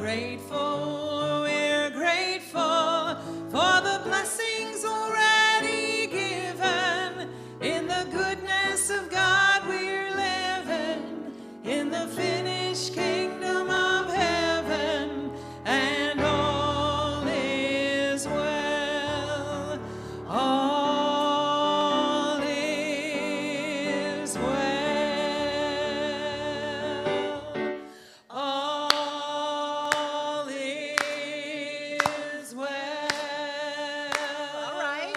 grateful for the blessings already given. In the goodness of God we're living, in the finished kingdom of heaven, and all is well. All is well. All is well. All right.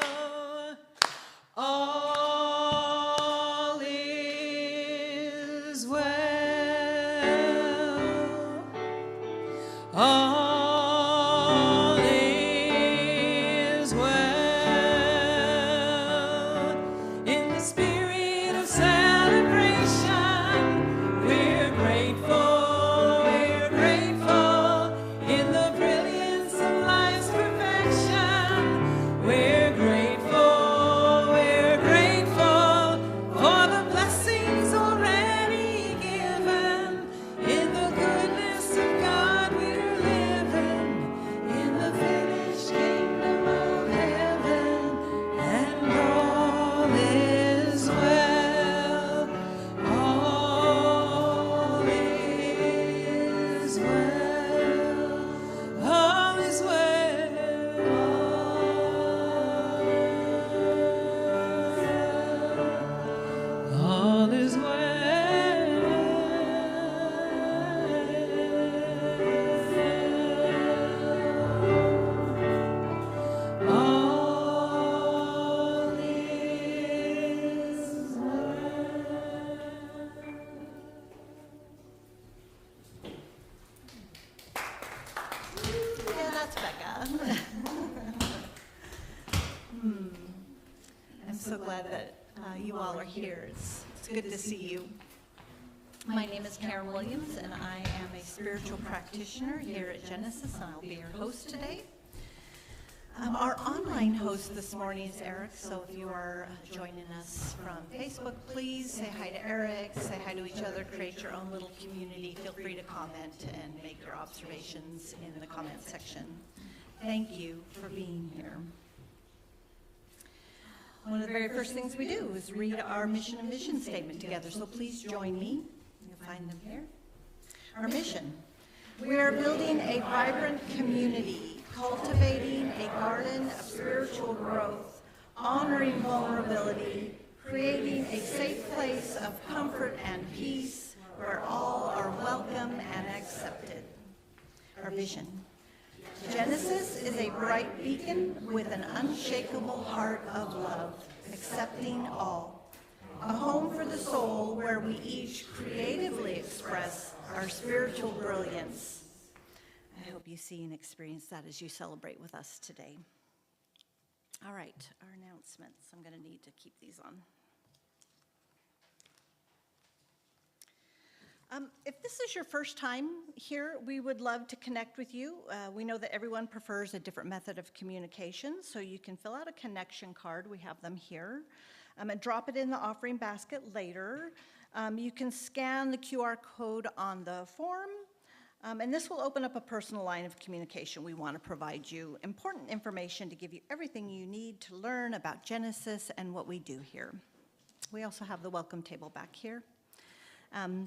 All is well. All is well. In the spirit of celebration, we're grateful, we're grateful. In the brilliance of life's perfection, we're grateful, we're grateful for the blessings already given. In the goodness of God we're living, in the finished kingdom of heaven, and all is well. All is well. All is well. All is well. All is Yeah, that's Becca. I'm so glad that you all are here. It's good to see you. My name is Karen Williams, and I am a spiritual practitioner here at Genesis, and I'll be your host today. Our online host this morning is Eric, so if you are joining us from Facebook, please say hi to Eric, say hi to each other, create your own little community. Feel free to comment and make your observations in the comment section. Thank you for being here. One of the very first things we do is read our mission and vision statement together, so please join me. You'll find them here. Our mission: we are building a vibrant community, cultivating a garden of spiritual growth, honoring vulnerability, creating a safe place of comfort and peace where all are welcome and accepted. Our vision: Genesis is a bright beacon with an unshakable heart of love, accepting all. A home for the soul where we each creatively express our spiritual brilliance. I hope you see and experience that as you celebrate with us today. All right, our announcements. I'm going to need to keep these on. If this is your first time here, we would love to connect with you. We know that everyone prefers a different method of communication, so you can fill out a connection card. We have them here. And drop it in the offering basket later. You can scan the QR code on the form, and this will open up a personal line of communication. We want to provide you important information to give you everything you need to learn about Genesis and what we do here. We also have the welcome table back here.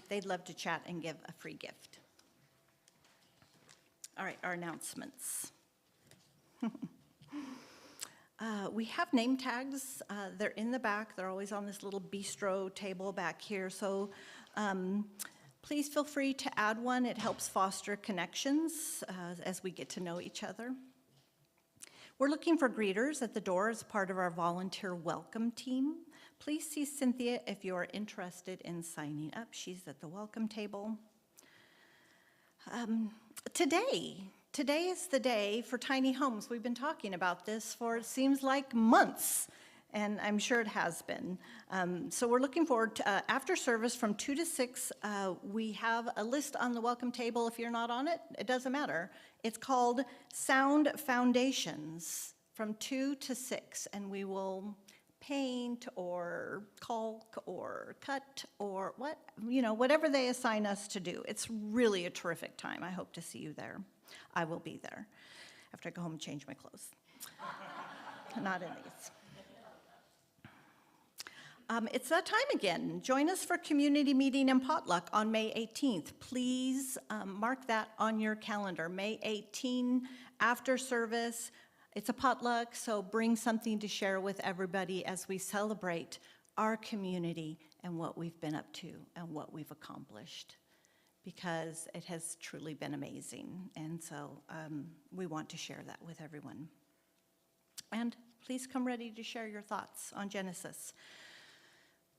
They'd love to chat and give a free gift. All right, our announcements. We have name tags. They're in the back. They're always on this little bistro table back here. So please feel free to add one. It helps foster connections as we get to know each other. We're looking for greeters at the door as part of our volunteer welcome team. Please see Cynthia if you are interested in signing up. She's at the welcome table. Today is the day for tiny homes. We've been talking about this for, it seems like, months, and I'm sure it has been. So we're looking forward to, after service from 2 to 6, we have a list on the welcome table. If you're not on it, it doesn't matter. It's called Sound Foundations from 2 to 6, and we will paint or caulk or cut or whatever they assign us to do. It's really a terrific time. I hope to see you there. I will be there after I go home and change my clothes. Not in these. It's that time again. Join us for community meeting and potluck on May 18th. Please mark that on your calendar. May 18 after service. It's a potluck, so bring something to share with everybody as we celebrate our community and what we've been up to and what we've accomplished, because it has truly been amazing. And so we want to share that with everyone. And please come ready to share your thoughts on Genesis.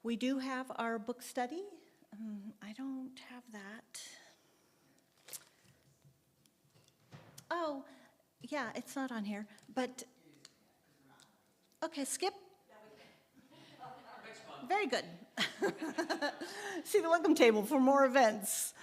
We do have our book study. I don't have that. Oh, yeah, it's not on here, but, okay, skip. Very good. See the welcome table for more events.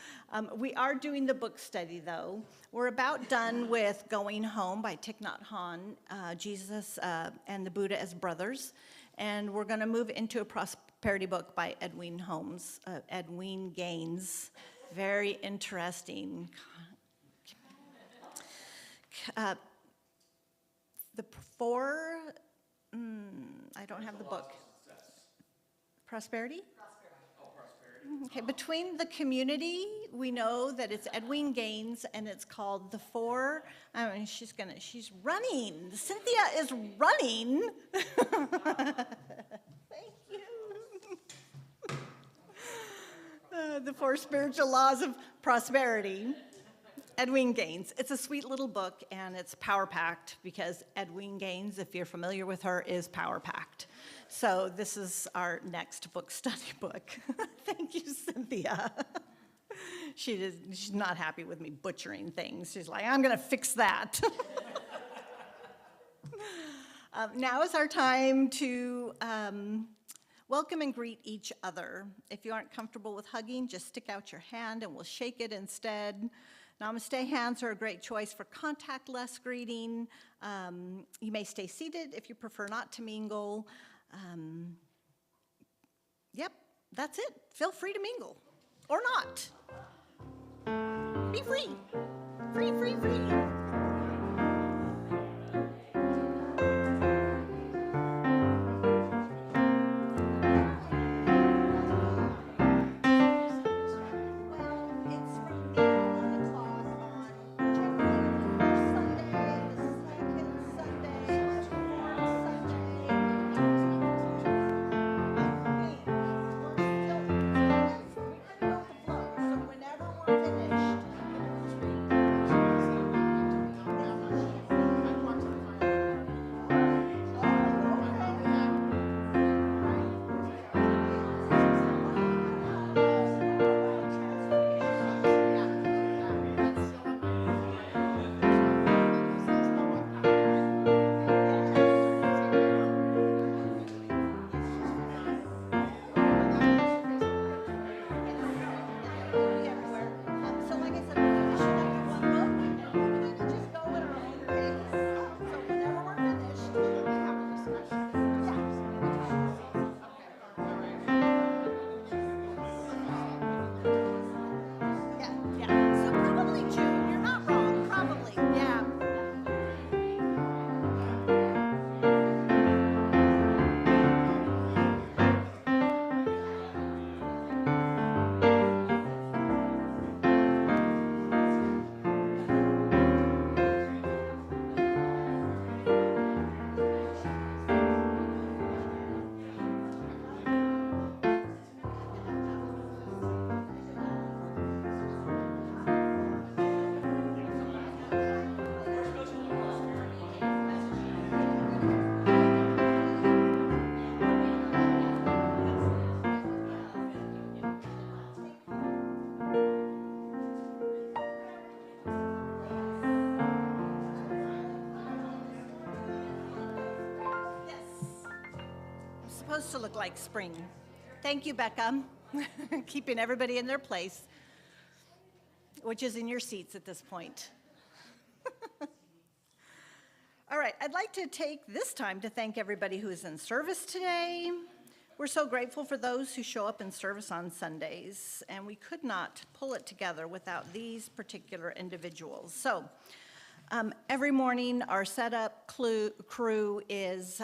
We are doing the book study, though. We're about done with Going Home by Thich Nhat Hanh, Jesus and the Buddha as Brothers, and we're going to move into a prosperity book by Edwin Gaines. Very interesting. The four, I don't have the book. Prosperity? Oh, prosperity. Okay, between the community, we know that it's Edwin Gaines, and it's called The Four. I mean, she's running. Cynthia is running. Thank you. The Four Spiritual Laws of Prosperity. Edwin Gaines. It's a sweet little book, and it's power-packed because Edwin Gaines, if you're familiar with her, is power-packed. So this is our next book study book. Thank you, Cynthia. She's not happy with me butchering things. She's like, I'm going to fix that. Now is our time to welcome and greet each other. If you aren't comfortable with hugging, just stick out your hand and we'll shake it instead. Namaste hands are a great choice for contactless greeting. You may stay seated if you prefer not to mingle. Yep, that's it. Feel free to mingle, or not. Be free. Free, free, free. Supposed to look like spring. Thank you, Becca, keeping everybody in their place, which is in your seats at this point. All right, I'd like to take this time to thank everybody who is in service today. We're so grateful for those who show up in service on Sundays, and we could not pull it together without these particular individuals. So every morning, our setup crew is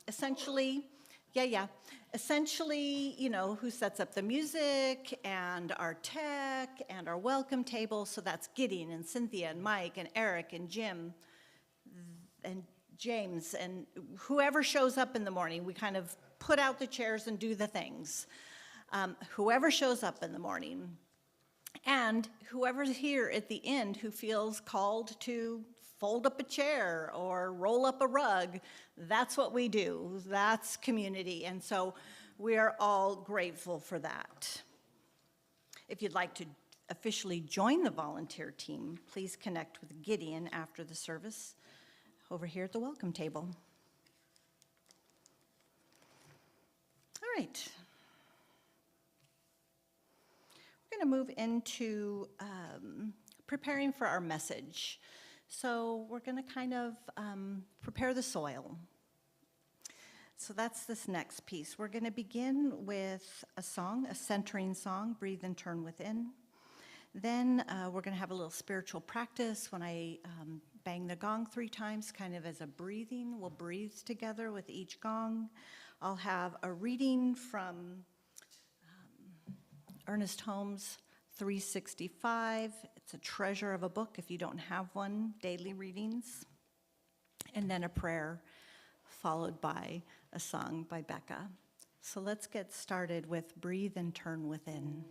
essentially, who sets up the music and our tech and our welcome table. So that's Gideon and Cynthia and Mike and Eric and Jim and James and whoever shows up in the morning. We kind of put out the chairs and do the things. Whoever shows up in the morning. And whoever's here at the end who feels called to fold up a chair or roll up a rug, that's what we do. That's community. And so we are all grateful for that. If you'd like to officially join the volunteer team, please connect with Gideon after the service over here at the welcome table. All right. We're going to move into preparing for our message. So we're going to kind of prepare the soil. So that's this next piece. We're going to begin with a song, a centering song, Breathe and Turn Within. Then we're going to have a little spiritual practice when I bang the gong 3 times, kind of as a breathing. We'll breathe together with each gong. I'll have a reading from Ernest Holmes' 365. It's a treasure of a book if you don't have one, daily readings. And then a prayer followed by a song by Becca. So let's get started with Breathe and Turn Within.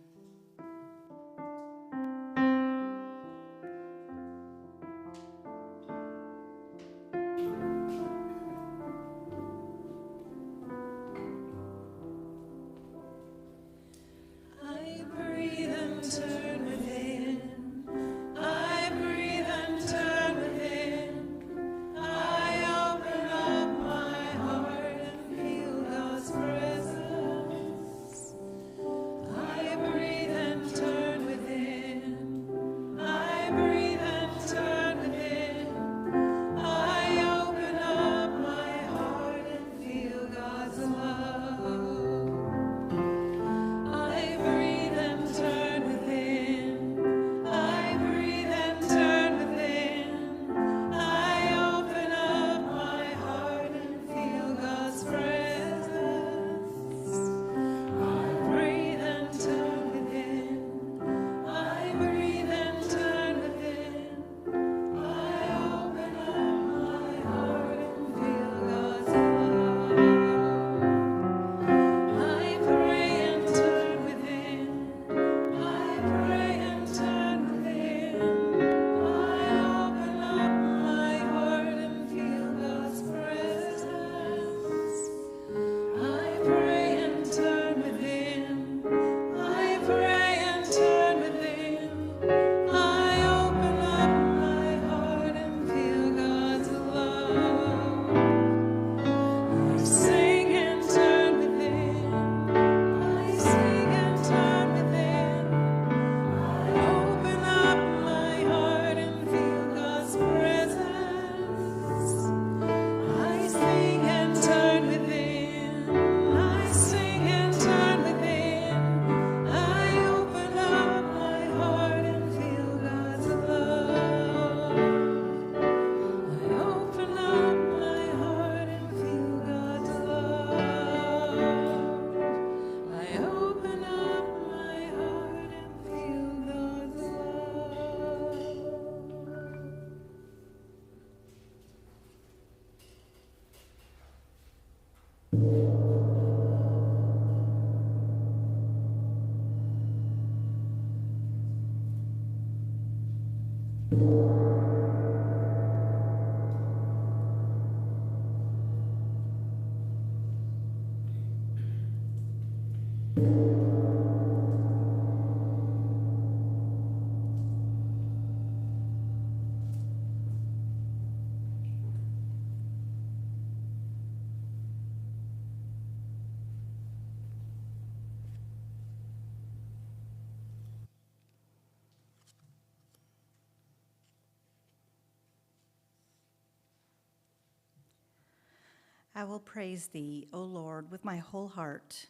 I will praise thee, O Lord, with my whole heart.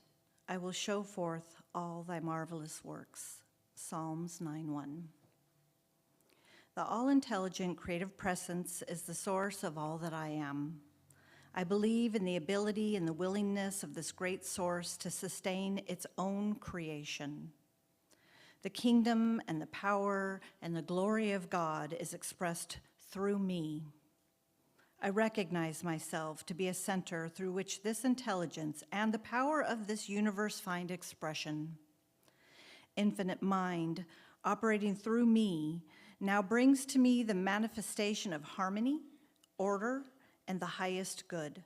I will show forth all thy marvelous works. Psalms 9:1. The all-intelligent creative presence is the source of all that I am. I believe in the ability and the willingness of this great source to sustain its own creation. The kingdom and the power and the glory of God is expressed through me. I recognize myself to be a center through which this intelligence and the power of this universe find expression. Infinite mind, operating through me, now brings to me the manifestation of harmony, order, and the highest good.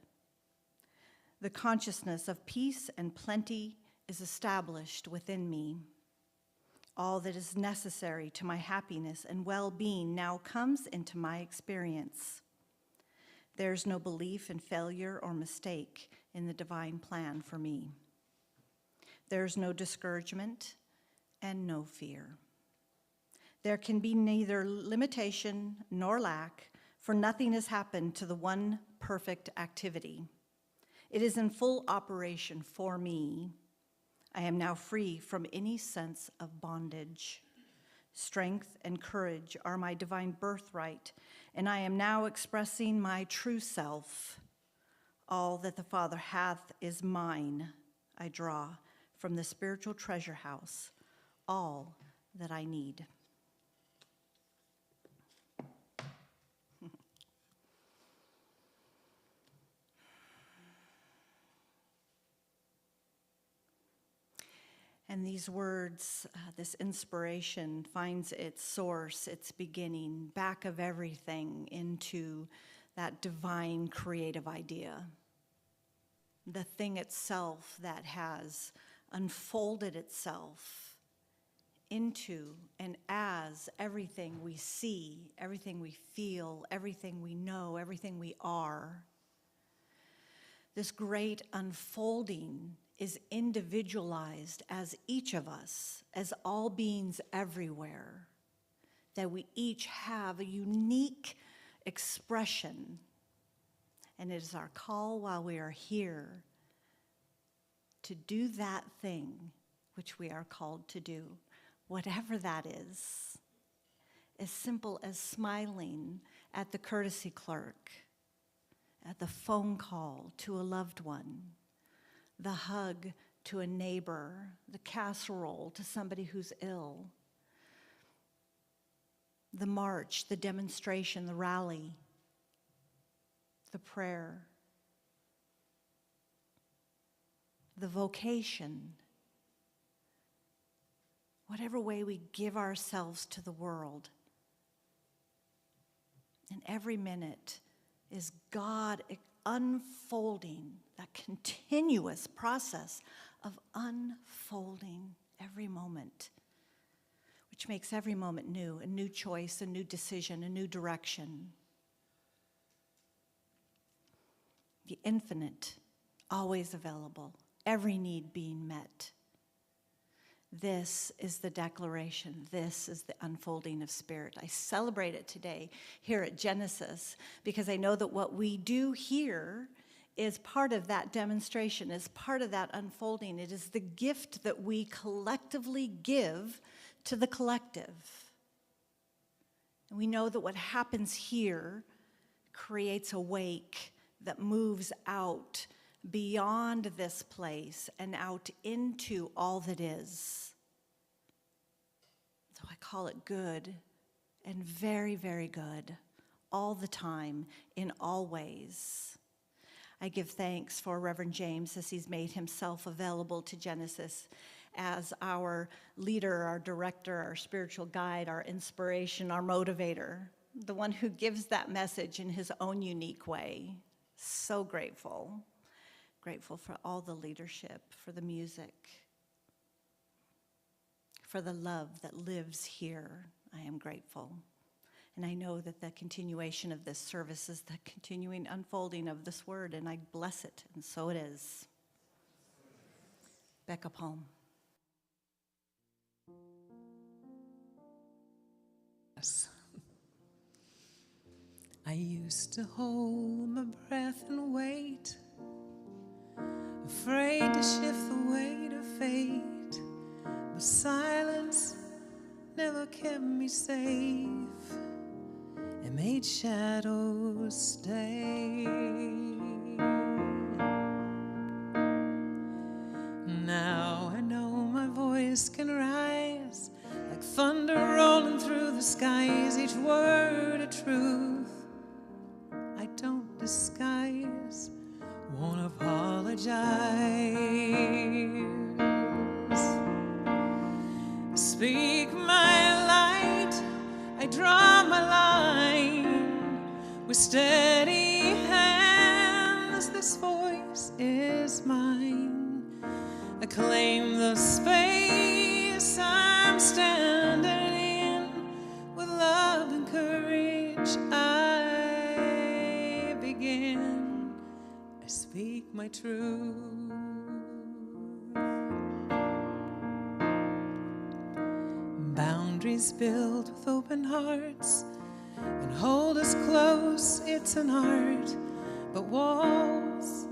The consciousness of peace and plenty is established within me. All that is necessary to my happiness and well-being now comes into my experience. There's no belief in failure or mistake in the divine plan for me. There's no discouragement and no fear. There can be neither limitation nor lack, for nothing has happened to the one perfect activity. It is in full operation for me. I am now free from any sense of bondage. Strength and courage are my divine birthright, and I am now expressing my true self. All that the Father hath is mine. I draw from the spiritual treasure house all that I need. And these words, this inspiration finds its source, its beginning, back of everything into that divine creative idea. The thing itself that has unfolded itself into and as everything we see, everything we feel, everything we know, everything we are. This great unfolding is individualized as each of us, as all beings everywhere, that we each have a unique expression. And it is our call while we are here to do that thing which we are called to do, whatever that is. As simple as smiling at the courtesy clerk, at the phone call to a loved one, the hug to a neighbor, the casserole to somebody who's ill, the march, the demonstration, the rally, the prayer, the vocation, whatever way we give ourselves to the world. And every minute is God unfolding, that continuous process of unfolding every moment, which makes every moment new, a new choice, a new decision, a new direction. The infinite, always available, every need being met. This is the declaration. This is the unfolding of spirit. I celebrate it today here at Genesis because I know that what we do here is part of that demonstration, is part of that unfolding. It is the gift that we collectively give to the collective. And we know that what happens here creates a wake that moves out beyond this place and out into all that is. So I call it good and very, very good, all the time, in all ways. I give thanks for Reverend James as he's made himself available to Genesis as our leader, our director, our spiritual guide, our inspiration, our motivator, the one who gives that message in his own unique way. So grateful. Grateful for all the leadership, for the music, for the love that lives here. I am grateful. And I know that the continuation of this service is the continuing unfolding of this word, and I bless it, and so it is. Becca Palm. Yes. I used to hold my breath and wait afraid to shift the weight of fate. But silence never kept me safe. It made shadows stay. Now I know my voice can rise like thunder rolling through the skies. Each word a truth I don't disguise. Won't apologize. Speak my light, I draw my line. With steady hands, this voice is mine. I claim the space I'm standing in. With love and courage I begin. I speak my truth. Boundaries built with open hearts and hold us close, it's an art. But walls,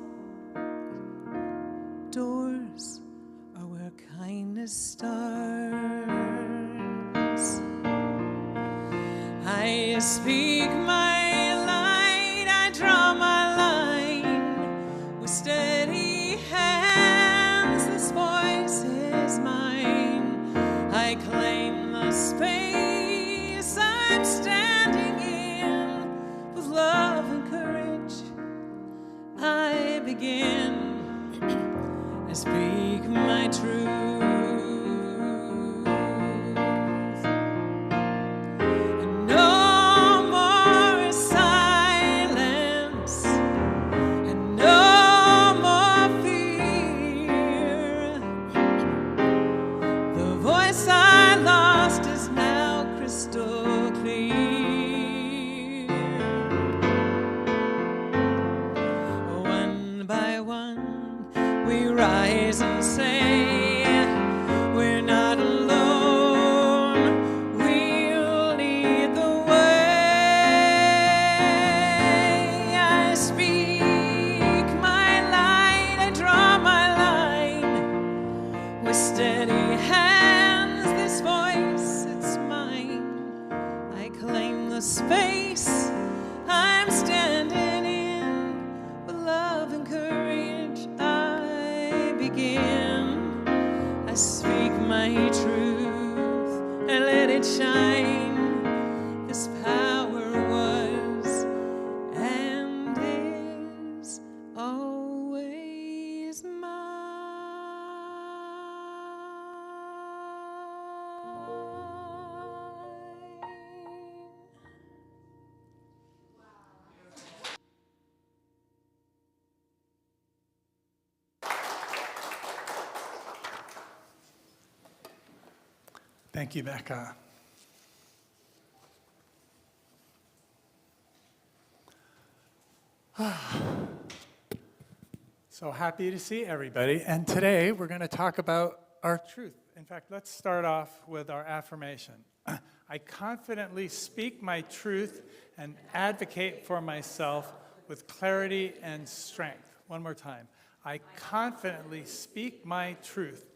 doors are where kindness starts. I speak my light, I draw my line. With steady hands, this voice is mine. I claim the space I'm standing in. With love and courage I begin. I speak my truth. And no more silence, and no more fear. The voice I lost is now crystal clear. One by one we rise and say, we're not alone, we'll lead the way. I speak my light, I draw my line. With steady hands, this voice, it's mine. I claim the space I'm standing in. With love and courage I begin. I speak my truth and let it shine. This power was and is always mine. Thank you, Becca. So happy to see everybody. And today we're going to talk about our truth. In fact, let's start off with our affirmation. I confidently speak my truth and advocate for myself with clarity and strength. One more time. I confidently speak my truth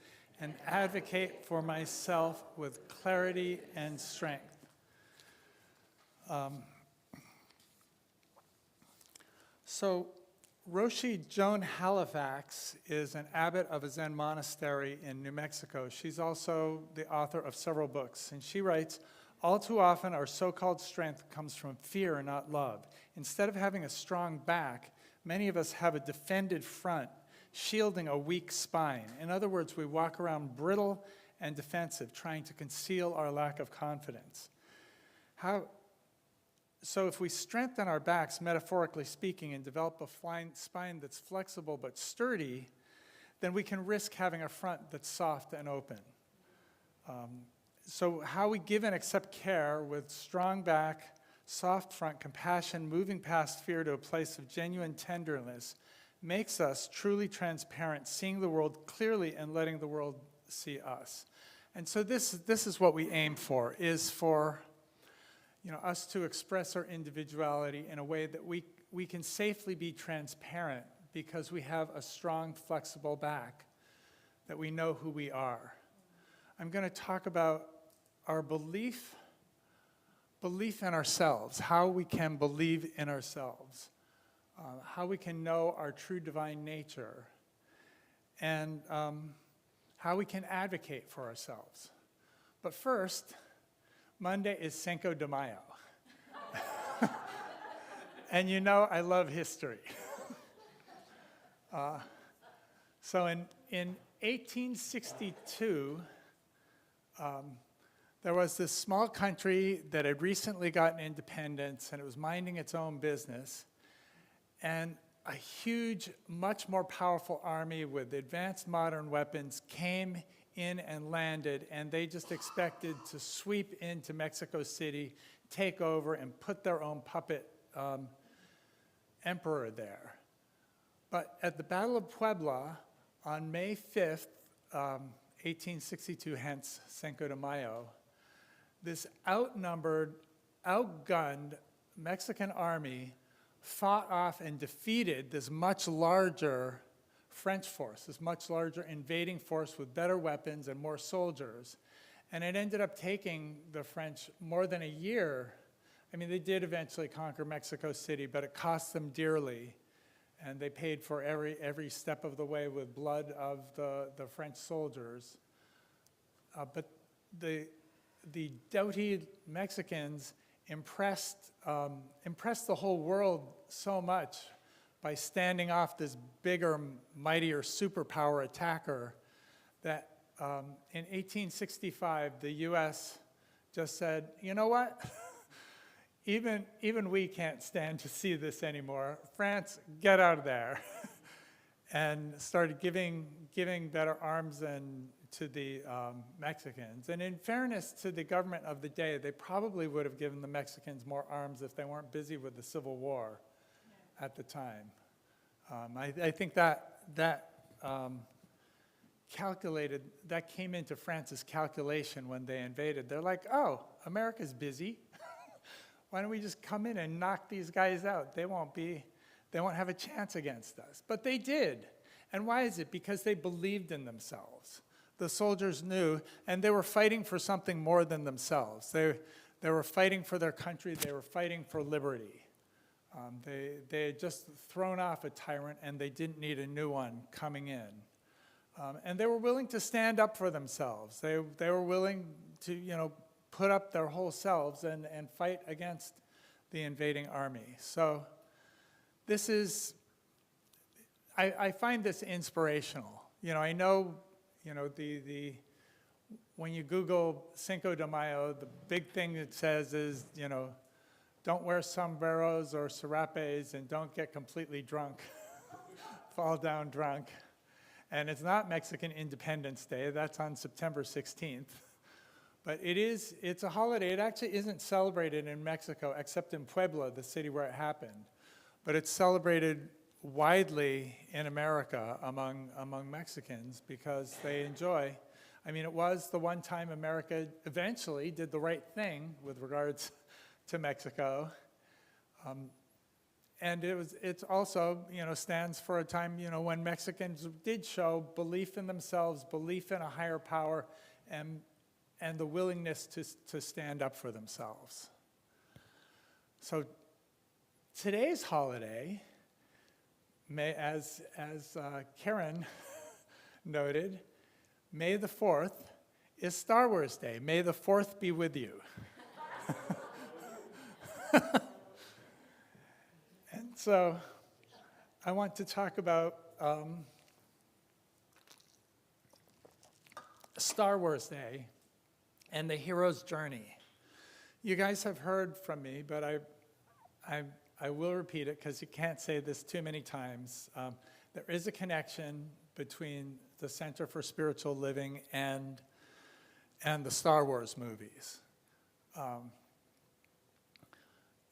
and advocate for myself with clarity and strength. So Roshi Joan Halifax is an abbot of a Zen monastery in New Mexico. She's also the author of several books, and she writes, all too often our so-called strength comes from fear and not love. Instead of having a strong back, many of us have a defended front, shielding a weak spine. In other words, we walk around brittle and defensive, trying to conceal our lack of confidence. So if we strengthen our backs, metaphorically speaking, and develop a spine that's flexible but sturdy, then we can risk having a front that's soft and open. So how we give and accept care with strong back, soft front, compassion, moving past fear to a place of genuine tenderness, makes us truly transparent, seeing the world clearly and letting the world see us. And so this is what we aim for, is for us to express our individuality in a way that we can safely be transparent, because we have a strong, flexible back, that we know who we are. I'm going to talk about our belief in ourselves, how we can believe in ourselves, how we can know our true divine nature, and how we can advocate for ourselves. But first, Monday is Cinco de Mayo. And you know I love history. So in 1862, there was this small country that had recently gotten independence, and it was minding its own business. And a huge, much more powerful army with advanced modern weapons came in and landed, and they just expected to sweep into Mexico City, take over, and put their own puppet emperor there. But at the Battle of Puebla on May 5th, 1862, hence Cinco de Mayo, this outnumbered, outgunned Mexican army fought off and defeated this much larger French force, this much larger invading force with better weapons and more soldiers. And it ended up taking the French more than a year. I mean, they did eventually conquer Mexico City, but it cost them dearly. And they paid for every step of the way with blood of the French soldiers. But the doughty Mexicans impressed the whole world so much by standing off this bigger, mightier superpower attacker that in 1865, the U.S. just said, you know what? Even we can't stand to see this anymore. France, get out of there. And started giving better arms to the Mexicans. And in fairness to the government of the day, they probably would have given the Mexicans more arms if they weren't busy with the Civil War at the time. I think that came into France's calculation when they invaded. They're like, oh, America's busy. Why don't we just come in and knock these guys out? They won't have a chance against us. But they did. And why is it? Because they believed in themselves. The soldiers knew, and they were fighting for something more than themselves. They were fighting for their country. They were fighting for liberty. They had just thrown off a tyrant, and they didn't need a new one coming in. And they were willing to stand up for themselves. They were willing to, put up their whole selves and fight against the invading army. So this is, I find this inspirational. I know, when you Google Cinco de Mayo, the big thing it says is, don't wear sombreros or serapes and don't get completely drunk, fall down drunk. And it's not Mexican Independence Day, that's on September 16th. But it's a holiday. It actually isn't celebrated in Mexico, except in Puebla, the city where it happened. But it's celebrated widely in America among Mexicans because they enjoy. I mean, it was the one time America eventually did the right thing with regards to Mexico. And it's also, stands for a time, when Mexicans did show belief in themselves, belief in a higher power, and the willingness to stand up for themselves. So today's holiday, as Karen noted, May the 4th is Star Wars Day. May the 4th be with you. And so I want to talk about Star Wars Day and the hero's journey. You guys have heard from me, but I will repeat it because you can't say this too many times. There is a connection between the Center for Spiritual Living and the Star Wars movies.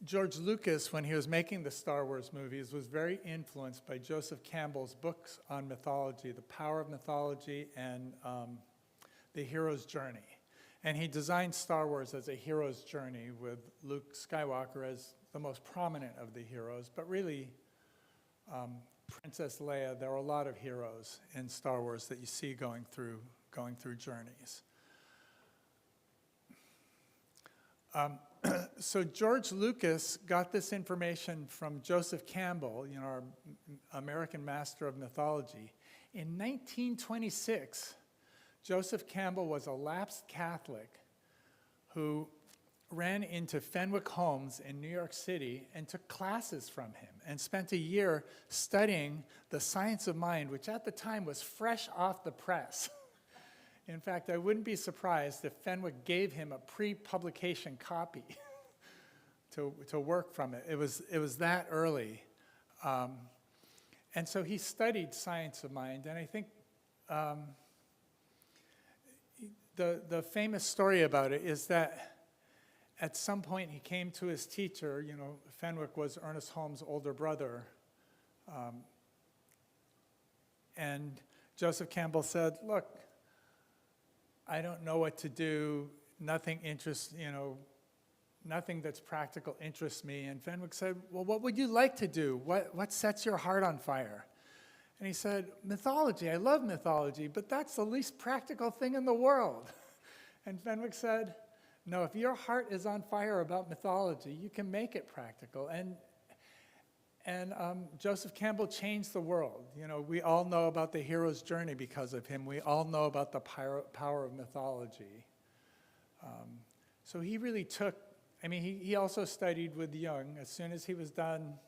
George Lucas, when he was making the Star Wars movies, was very influenced by Joseph Campbell's books on mythology, The Power of Mythology and The Hero's Journey. And he designed Star Wars as a hero's journey with Luke Skywalker as the most prominent of the heroes. But really, Princess Leia, there are a lot of heroes in Star Wars that you see going through journeys. So George Lucas got this information from Joseph Campbell, our American master of mythology. In 1926, Joseph Campbell was a lapsed Catholic who ran into Fenwick Holmes in New York City and took classes from him and spent a year studying the science of mind, which at the time was fresh off the press. In fact, I wouldn't be surprised if Fenwick gave him a pre-publication copy to work from it. It was that early. And so he studied science of mind, and I think the famous story about it is that at some point he came to his teacher. Fenwick was Ernest Holmes' older brother, and Joseph Campbell said, "Look, I don't know what to do. Nothing that's practical interests me." And Fenwick said, "Well, what would you like to do? What sets your heart on fire?" And he said, "Mythology. I love mythology, but that's the least practical thing in the world." And Fenwick said, "No, if your heart is on fire about mythology, you can make it practical." And Joseph Campbell changed the world. We all know about the hero's journey because of him. We all know about the power of mythology. So he really took, he also studied with Jung. As soon as he was done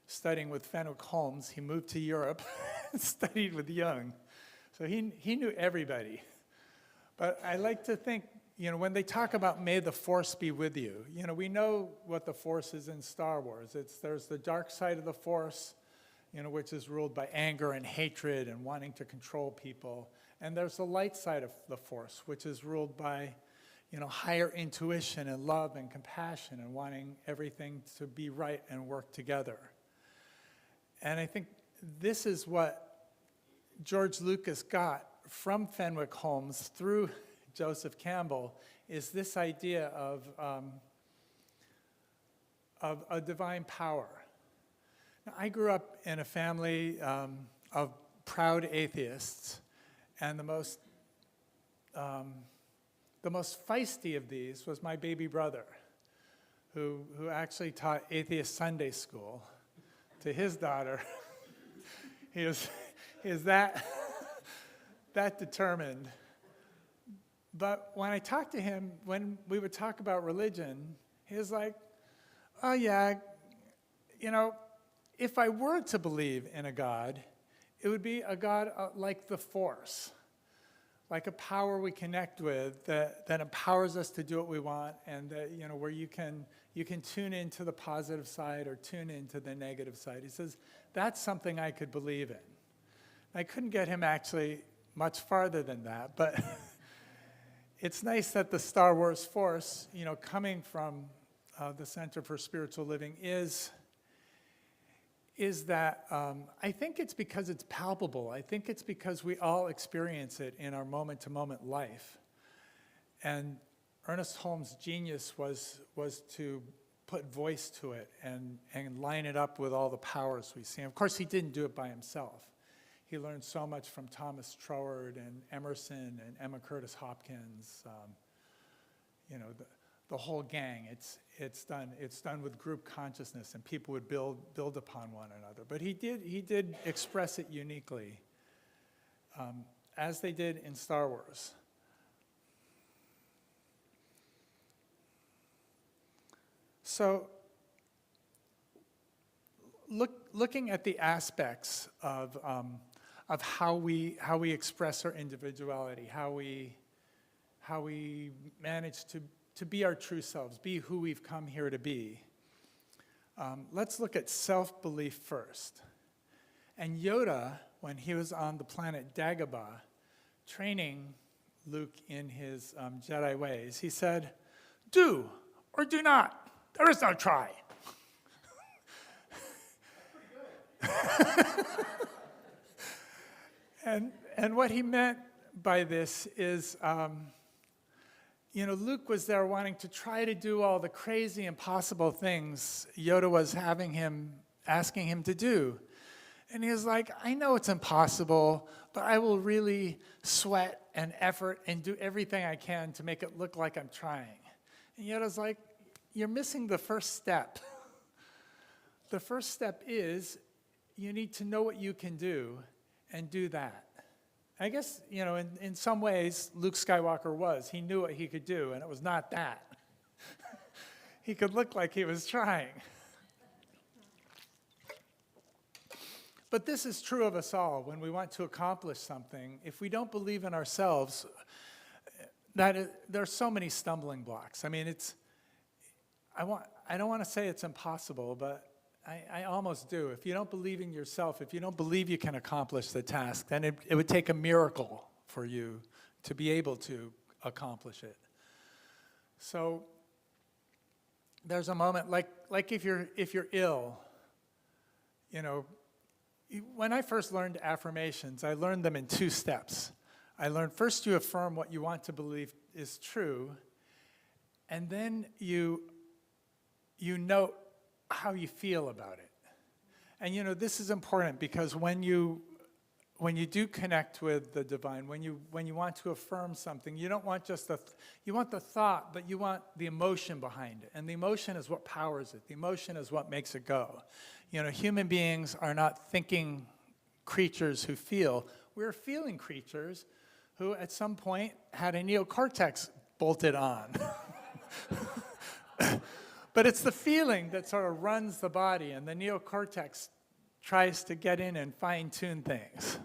studying with Fenwick Holmes, he moved to Europe and studied with Jung. So he knew everybody. But I like to think, when they talk about may the force be with you, we know what the force is in Star Wars. There's the dark side of the force, which is ruled by anger and hatred and wanting to control people. And there's the light side of the force, which is ruled by, higher intuition and love and compassion and wanting everything to be right and work together. And I think this is what George Lucas got from Fenwick Holmes through Joseph Campbell, is this idea of a divine power. Now, I grew up in a family of proud atheists, and the most feisty of these was my baby brother, who actually taught atheist Sunday school to his daughter. He is that determined. But when I talked to him, when we would talk about religion, he was like, "Oh yeah, if I were to believe in a God, it would be a God like the Force, like a power we connect with that empowers us to do what we want, and that where you can tune into the positive side or tune into the negative side." He says that's something I could believe in. I couldn't get him actually much farther than that, but. It's nice that the Star Wars Force, coming from the Center for Spiritual Living, is that I think it's because it's palpable. I think it's because we all experience it in our moment-to-moment life. And Ernest Holmes' genius was to put voice to it and line it up with all the powers we see. Of course, he didn't do it by himself. He learned so much from Thomas Troward and Emerson and Emma Curtis Hopkins, the whole gang. It's done with group consciousness, and people would build upon one another. But he did express it uniquely, as they did in Star Wars. So, looking at the aspects of how we express our individuality, how we manage to be our true selves, be who we've come here to be. Let's look at self-belief first. And Yoda, when he was on the planet Dagobah, training Luke in his Jedi ways, he said, "Do or do not. There is no try." And what he meant by this is, Luke was there wanting to try to do all the crazy, impossible things Yoda was asking him to do. And he was like, I know it's impossible, but I will really sweat and effort and do everything I can to make it look like I'm trying. And yet I was like, you're missing the first step. The first step is you need to know what you can do and do that. I guess, in some ways, Luke Skywalker was. He knew what he could do, and it was not that. He could look like he was trying. But this is true of us all. When we want to accomplish something, if we don't believe in ourselves, there are so many stumbling blocks. I mean, I don't want to say it's impossible, but I almost do. If you don't believe in yourself, if you don't believe you can accomplish the task, then it would take a miracle for you to be able to accomplish it. So there's a moment, like if you're ill, when I first learned affirmations, I learned them in 2 steps. I learned first you affirm what you want to believe is true, and then you note how you feel about it. And this is important because when you do connect with the divine, when you want to affirm something, you don't want just you want the thought, but you want the emotion behind it. And the emotion is what powers it. The emotion is what makes it go. Human beings are not thinking creatures who feel. We're feeling creatures who at some point had a neocortex bolted on. But it's the feeling that sort of runs the body, and the neocortex tries to get in and fine-tune things.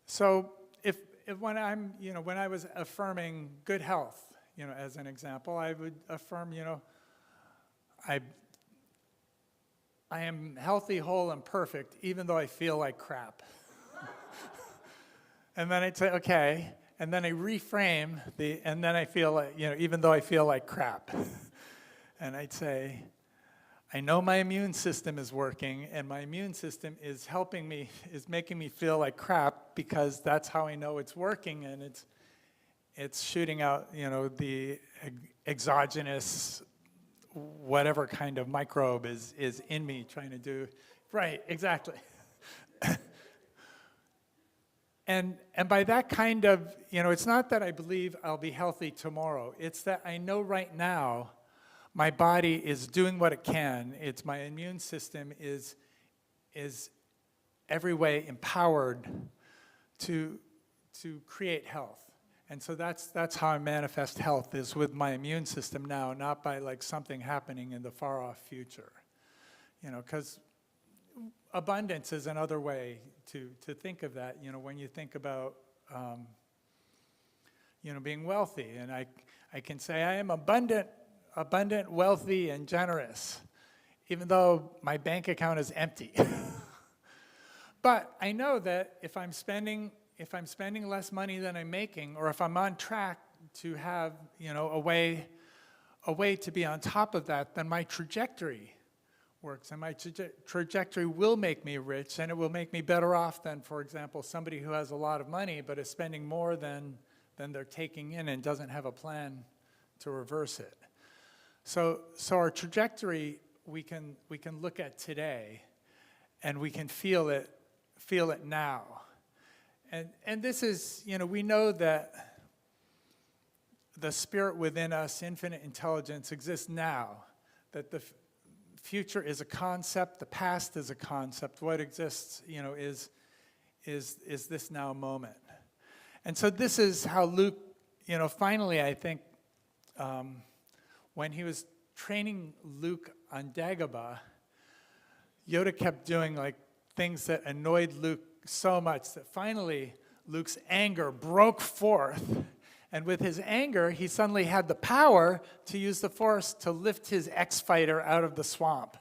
So if when I was affirming good health, as an example, I would affirm, I am healthy, whole, and perfect, even though I feel like crap. And then I'd say, okay. And then I reframe and then I feel like, even though I feel like crap. And I'd say, I know my immune system is working, and my immune system is making me feel like crap because that's how I know it's working, and it's shooting out, the exogenous whatever kind of microbe is in me trying to do. Right, exactly. And by that kind of, it's not that I believe I'll be healthy tomorrow. It's that I know right now my body is doing what it can. It's my immune system is every way empowered to create health. And so that's how I manifest health, is with my immune system now, not by like something happening in the far off future. Because abundance is another way to think of that, when you think about, being wealthy. And I can say I am abundant, wealthy, and generous, even though my bank account is empty. But I know that if I'm spending less money than I'm making, or if I'm on track to have, a way to be on top of that, then my trajectory works, and my trajectory will make me rich, and it will make me better off than, for example, somebody who has a lot of money but is spending more than they're taking in and doesn't have a plan to reverse it. So our trajectory we can look at today, and we can feel it now. And this is, we know that the spirit within us, infinite intelligence, exists now, that the future is a concept, the past is a concept. What exists, is this now moment. And so this is how Luke, finally, I think, when he was training Luke on Dagobah, Yoda kept doing things that annoyed Luke so much that finally Luke's anger broke forth. And with his anger, he suddenly had the power to use the Force to lift his ex-fighter out of the swamp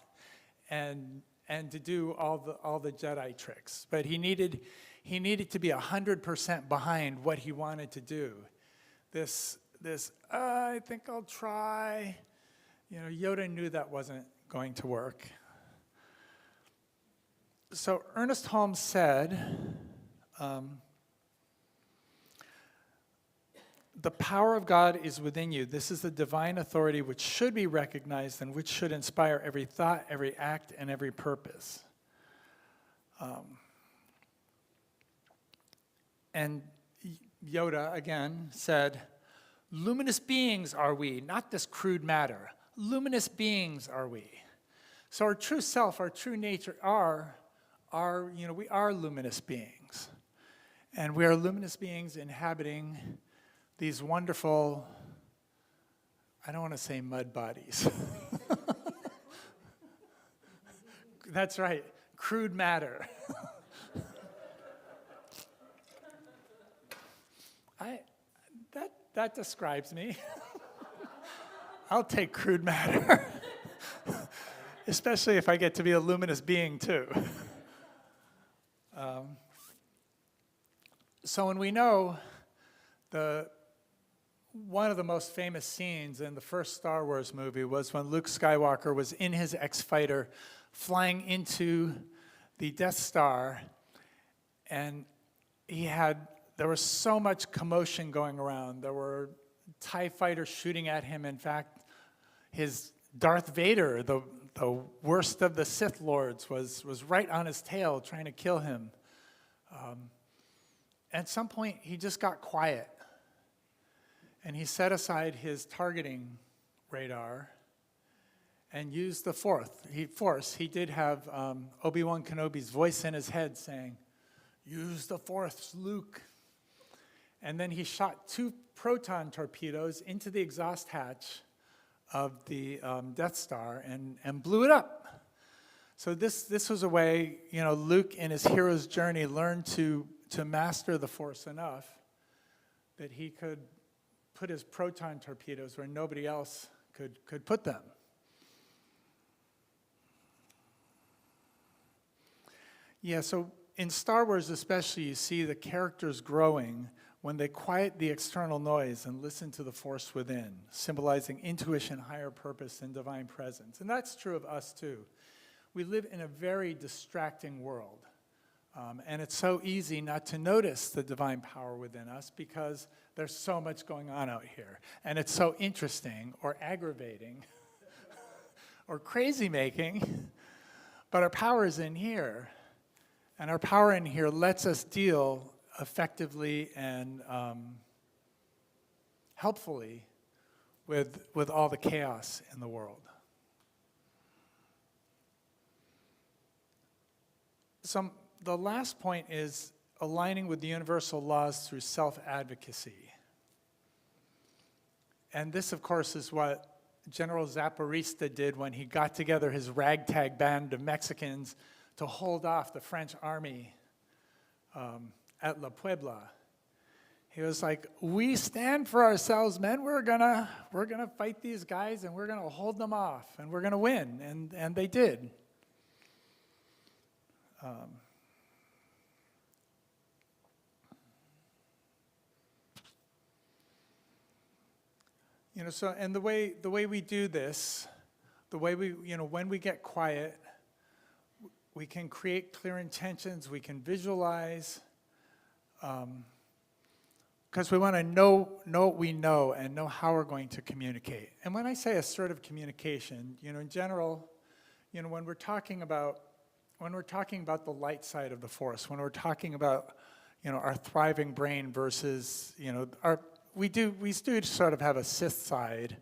and to do all the Jedi tricks. But he needed to be 100% behind what he wanted to do. This I think I'll try. Yoda knew that wasn't going to work. So Ernest Holmes said, the power of God is within you. This is the divine authority which should be recognized and which should inspire every thought, every act, and every purpose. And Yoda, again, said, luminous beings are we, not this crude matter. Luminous beings are we. So our true self, our true nature we are luminous beings. And we are luminous beings inhabiting these wonderful, I don't want to say mud bodies. That's right, crude matter. That describes me. I'll take crude matter, especially if I get to be a luminous being too. So when we know one of the most famous scenes in the first Star Wars movie was when Luke Skywalker was in his X-Fighter flying into the Death Star, and there was so much commotion going around. There were TIE fighters shooting at him. In fact, his Darth Vader, the worst of the Sith Lords, was right on his tail trying to kill him. At some point, he just got quiet, and he set aside his targeting radar and used the Force. He did have Obi-Wan Kenobi's voice in his head saying, "Use the Force, Luke." And then he shot 2 proton torpedoes into the exhaust hatch of the Death Star and blew it up. So this was a way, Luke in his hero's journey learned to master the Force enough that he could put his proton torpedoes where nobody else could put them. Yeah, so in Star Wars especially, you see the characters growing when they quiet the external noise and listen to the force within, symbolizing intuition, higher purpose, and divine presence. And that's true of us too. We live in a very distracting world. And it's so easy not to notice the divine power within us because there's so much going on out here. And it's so interesting or aggravating or crazy-making, but our power is in here. And our power in here lets us deal effectively and helpfully with all the chaos in the world. The last point is aligning with the universal laws through self-advocacy. And this, of course, is what General Zaporista did when he got together his ragtag band of Mexicans to hold off the French army at La Puebla. He was like, "We stand for ourselves, men. We're gonna fight these guys, and we're gonna hold them off, and we're gonna win." And they did. And the way we do this, the way when we get quiet, we can create clear intentions, we can visualize, because we want to know what we know and know how we're going to communicate. And when I say assertive communication, in general, when we're talking about the light side of the force, when we're talking about our thriving brain versus we do sort of have a Sith side.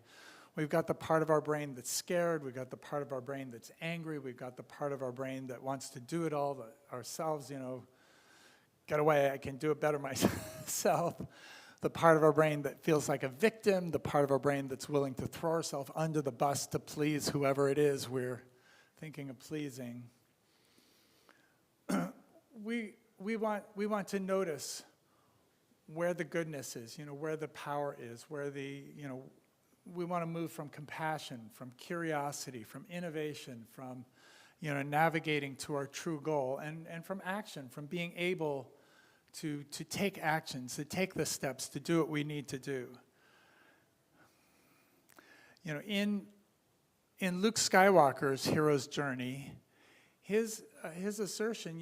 We've got the part of our brain that's scared. We've got the part of our brain that's angry. We've got the part of our brain that wants to do it all ourselves, get away, I can do it better myself. The part of our brain that feels like a victim. The part of our brain that's willing to throw ourselves under the bus to please whoever it is we're thinking of pleasing. We want to notice where the goodness is, where the power is, where we want to move from compassion, from curiosity, from innovation, from, navigating to our true goal, and from action, from being able to take actions, to take the steps, to do what we need to do. In Luke Skywalker's hero's journey, his assertion,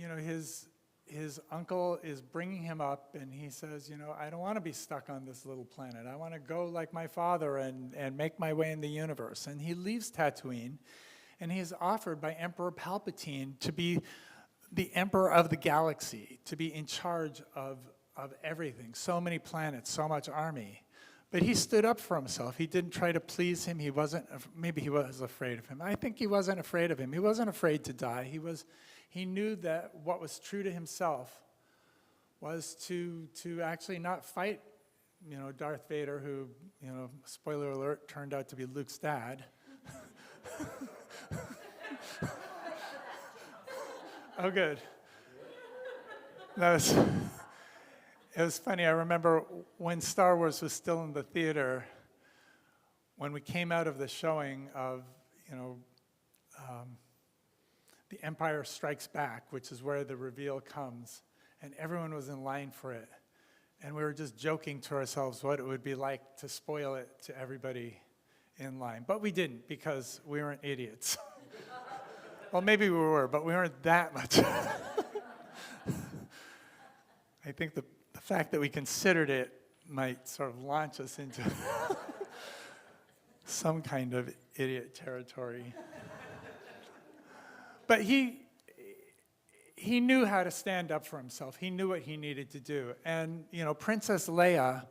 his uncle is bringing him up, and he says, I don't want to be stuck on this little planet. I want to go like my father and make my way in the universe. And he leaves Tatooine, and he is offered by Emperor Palpatine to be the emperor of the galaxy, to be in charge of everything, so many planets, so much army. But he stood up for himself. He didn't try to please him. He wasn't, maybe he was afraid of him. I think he wasn't afraid of him. He wasn't afraid to die. He knew that what was true to himself was to actually not fight, Darth Vader, who, spoiler alert, turned out to be Luke's dad. Oh, good. It was funny. I remember when Star Wars was still in the theater, when we came out of the showing of, The Empire Strikes Back, which is where the reveal comes, and everyone was in line for it. And we were just joking to ourselves what it would be like to spoil it to everybody in line. But we didn't, because we weren't idiots. Well, maybe we were, but we weren't that much. I think the fact that we considered it might sort of launch us into some kind of idiot territory. But he knew how to stand up for himself. He knew what he needed to do. And, Princess Leia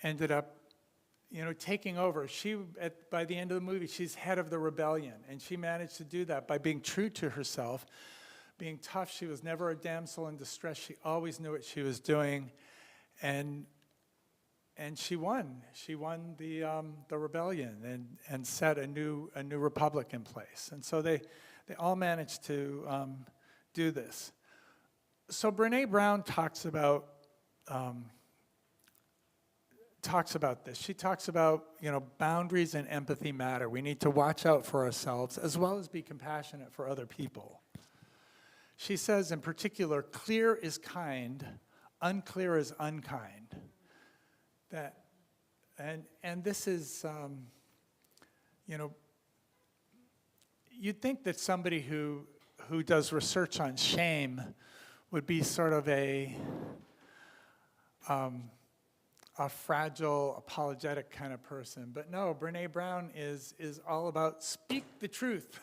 ended up, taking over. By the end of the movie, she's head of the rebellion. And she managed to do that by being true to herself, being tough. She was never a damsel in distress. She always knew what she was doing. And she won. She won the rebellion and set a new republic in place. And so they all managed to do this. So Brené Brown talks about this. She talks about, boundaries and empathy matter. We need to watch out for ourselves as well as be compassionate for other people. She says, in particular, clear is kind, unclear is unkind. And this is, you'd think that somebody who does research on shame would be sort of a fragile, apologetic kind of person. But no, Brené Brown is all about speak the truth.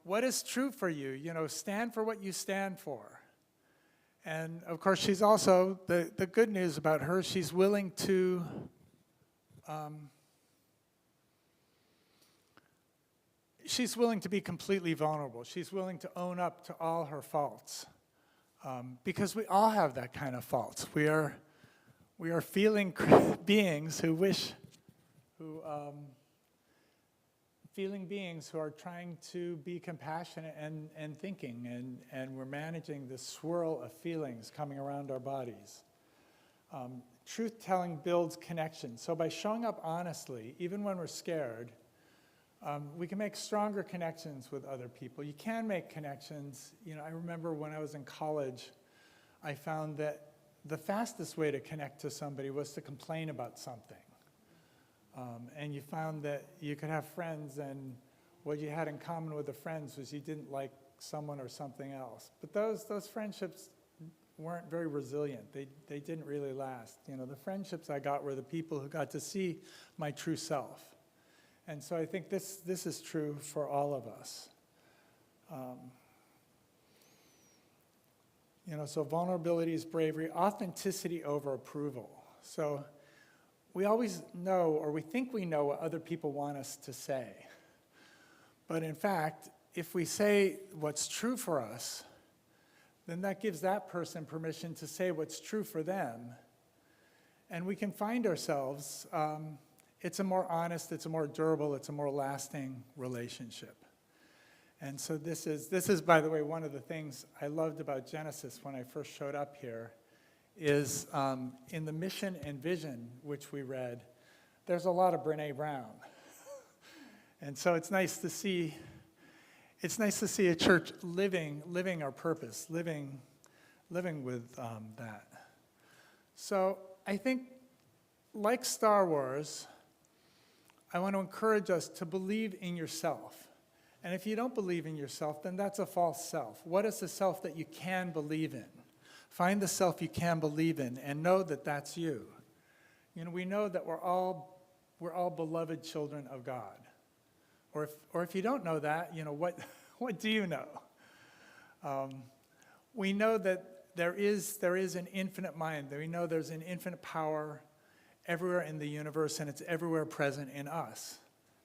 What is true for you? Stand for what you stand for. And of course, she's also, the good news about her, she's willing to be completely vulnerable. She's willing to own up to all her faults. Because we all have that kind of faults. We are feeling beings feeling beings who are trying to be compassionate and thinking, and we're managing this swirl of feelings coming around our bodies. Truth-telling builds connection. So by showing up honestly, even when we're scared, we can make stronger connections with other people. You can make connections. I remember when I was in college, I found that the fastest way to connect to somebody was to complain about something. And you found that you could have friends, and what you had in common with the friends was you didn't like someone or something else. But those friendships weren't very resilient. They didn't really last. The friendships I got were the people who got to see my true self. And so I think this is true for all of us. So vulnerability is bravery, authenticity over approval. So we always know, or we think we know, what other people want us to say. But in fact, if we say what's true for us, then that gives that person permission to say what's true for them. And we can find ourselves, it's a more honest, it's a more durable, it's a more lasting relationship. And so this is, by the way, one of the things I loved about Genesis when I first showed up here, is in the mission and vision, which we read, there's a lot of Brené Brown. And so it's nice to see a church living our purpose, living with that. So I think, like Star Wars, I want to encourage us to believe in yourself. And if you don't believe in yourself, then that's a false self. What is the self that you can believe in? Find the self you can believe in and know that that's you. We know that we're all beloved children of God. Or if you don't know that, what do you know? We know that there is an infinite mind. We know there's an infinite power everywhere in the universe, and it's everywhere present in us,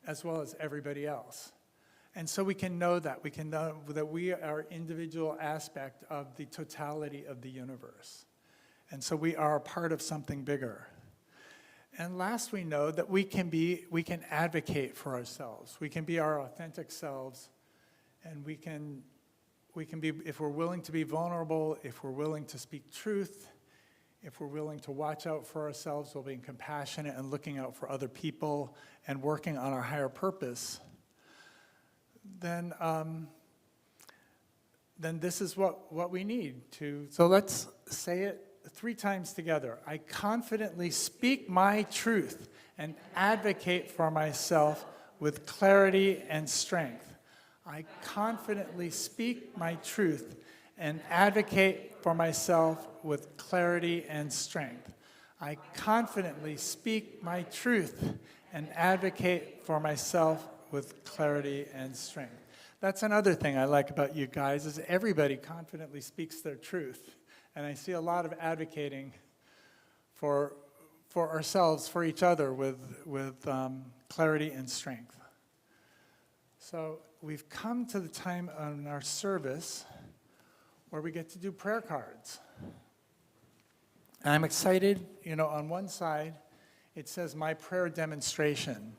as well as everybody else. And so we can know that. We can know that we are individual aspect of the totality of the universe. And so we are a part of something bigger. And last, we know that we can advocate for ourselves. We can be our authentic selves, and we can be, if we're willing to be vulnerable, if we're willing to speak truth, if we're willing to watch out for ourselves while being compassionate and looking out for other people and working on our higher purpose, then this is what we need to. So let's say it 3 times together. I confidently speak my truth and advocate for myself with clarity and strength. I confidently speak my truth and advocate for myself with clarity and strength. I confidently speak my truth and advocate for myself with clarity and strength. That's another thing I like about you guys, is everybody confidently speaks their truth. And I see a lot of advocating for ourselves, for each other, with clarity and strength. So we've come to the time in our service where we get to do prayer cards. And I'm excited, on one side, it says my prayer demonstration.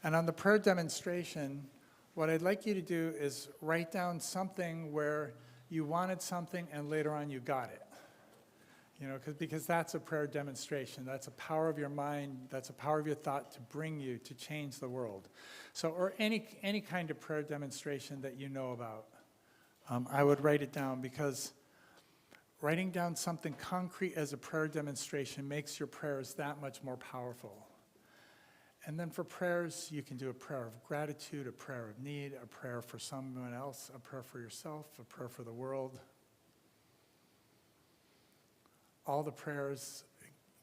And on the prayer demonstration, what I'd like you to do is write down something where you wanted something and later on you got it. Because that's a prayer demonstration. That's a power of your mind. That's a power of your thought to bring you to change the world. So, or any kind of prayer demonstration that you know about, I would write it down, because writing down something concrete as a prayer demonstration makes your prayers that much more powerful. And then for prayers, you can do a prayer of gratitude, a prayer of need, a prayer for someone else, a prayer for yourself, a prayer for the world. All the prayers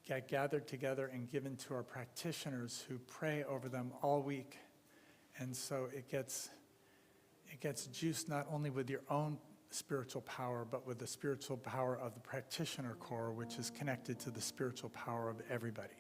get gathered together and given to our practitioners who pray over them all week. And so it gets juiced not only with your own spiritual power, but with the spiritual power of the practitioner core, which is connected to the spiritual power of everybody.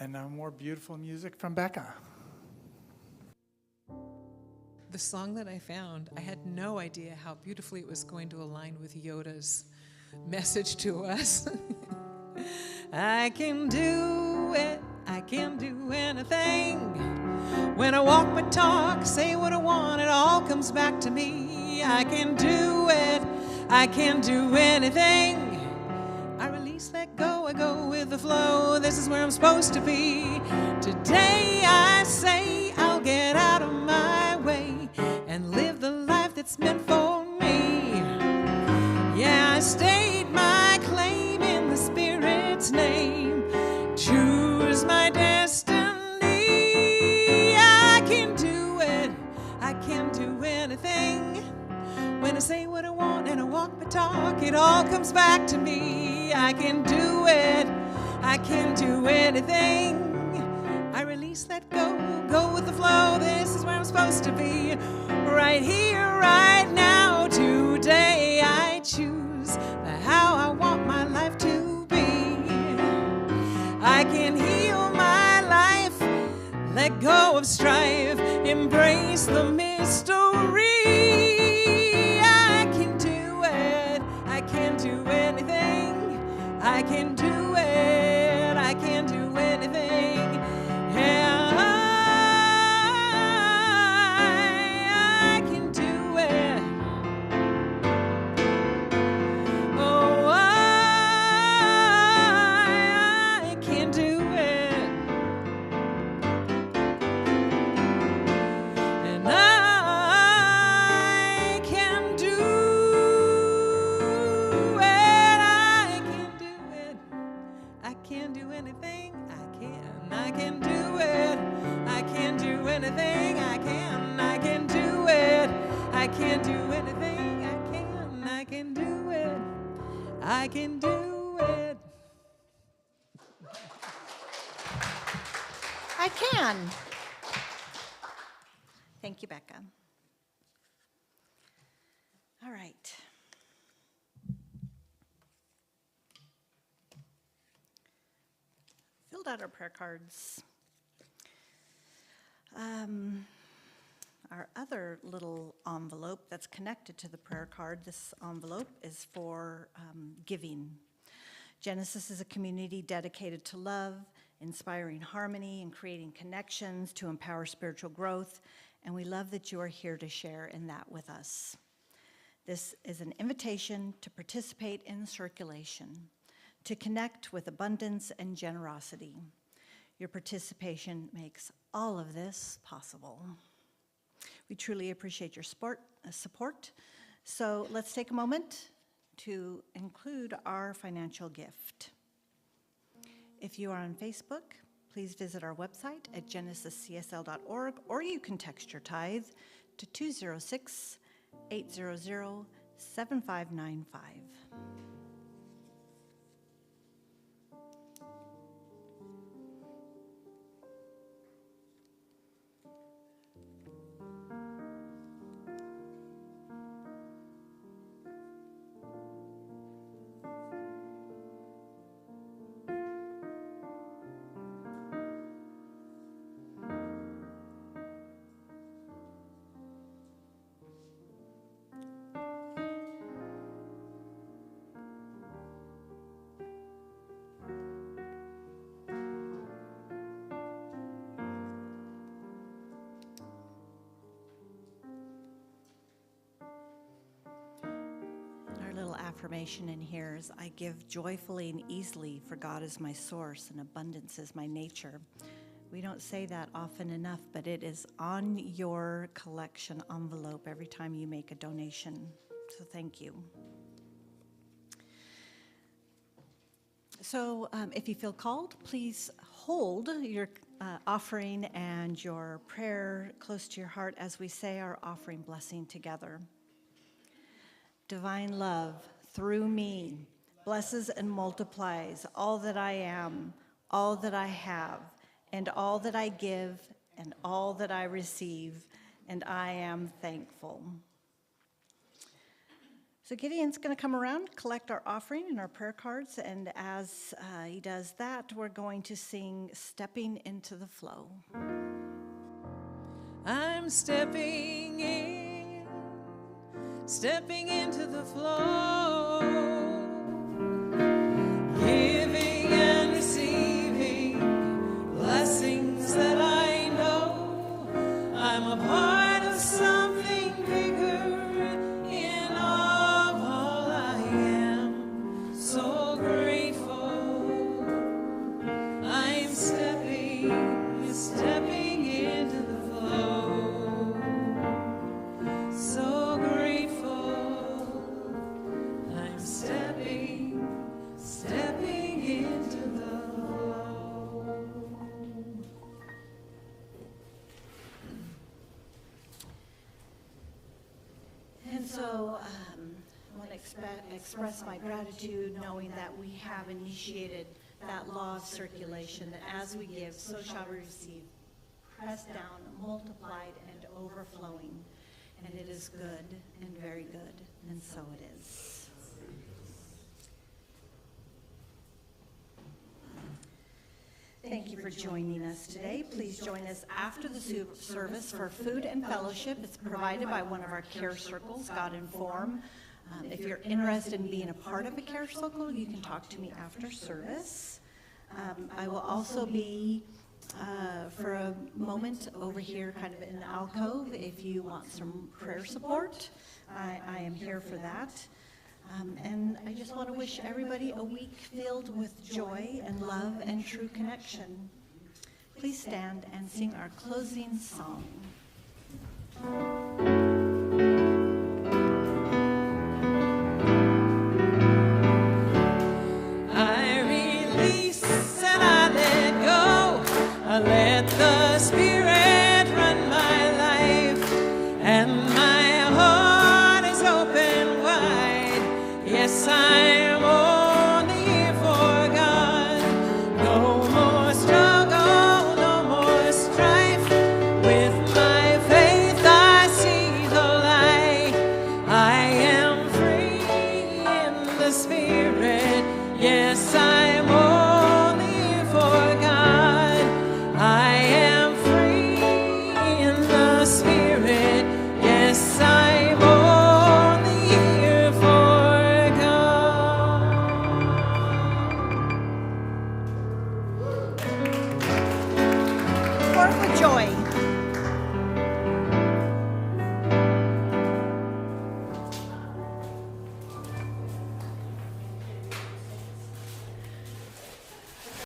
And now more beautiful music from Becca. The song that I found, I had no idea how beautifully it was going to align with Yoda's message to us. I can do it, I can do anything. When I walk my talk, say what I want, it all comes back to me. I can do it, I can do anything. I release, let go, I go with the flow. This is where I'm supposed to be. Today I say I'll get out of my way and live the life that's meant for me. Yeah, I state my claim in the Spirit's name. Choose my destiny. I can do it, I can do anything. When I say what I want and I walk my talk, it all comes back to me. I can do it. I can do anything. I release, let go, go with the flow. This is where I'm supposed to be. Right here, right now, today I choose how I want my life to be. I can heal my life, let go of strife, embrace the mystery. I can do it, I can do anything. I can do it, I can do anything. Yeah, I can do it. Oh, I can do it. And I can do it. I can do it. I can do anything. I can do it. I can do anything. I can do it. I can do anything. I can do it. I can do it. I can. Thank you, Becca. All right. Filled out our prayer cards. Our other little envelope that's connected to the prayer card, this envelope is for giving. Genesis is a community dedicated to love, inspiring harmony, and creating connections to empower spiritual growth, and we love that you are here to share in that with us. This is an invitation to participate in circulation, to connect with abundance and generosity. Your participation makes all of this possible. We truly appreciate your support. So let's take a moment to include our financial gift. If you are on Facebook, please visit our website at genesiscsl.org, or you can text your tithe to 206-800-7595. Affirmation in here is, I give joyfully and easily, for God is my source and abundance is my nature. We don't say that often enough, but it is on your collection envelope every time you make a donation. So thank you. So if you feel called, please hold your offering and your prayer close to your heart as we say our offering blessing together. Divine love, through me, blesses and multiplies all that I am, all that I have, and all that I give, and all that I receive, and I am thankful. So Gideon's going to come around, collect our offering and our prayer cards, and as he does that, we're going to sing Stepping into the Flow. I'm stepping into the flow, giving and receiving blessings that I know I'm a part of something bigger in all I am. So grateful. I'm stepping into the flow. So grateful. I'm so I want to express my gratitude knowing that we have initiated that law of circulation, that as we give, so shall we receive, pressed down, multiplied, and overflowing. And it is good and very good, and so it is. Thank you for joining us today. Please join us after the service for food and fellowship. It's provided by one of our care circles, God Inform. If you're interested in being a part of a care circle, you can talk to me after service. I will also be for a moment over here kind of in the alcove if you want some prayer support. I am here for that. And I just want to wish everybody a week filled with joy and love and true connection. Please stand and sing our closing song. I release and I let go. I let the Spirit run my life, and my heart is open wide. Yes, I'm only here for God. No more struggle, no more strife. With my faith I see the light. I am free in the Spirit. Yes, I'm only here for God. I am free in the Spirit. Yes, I'm only here for God. Work with joy.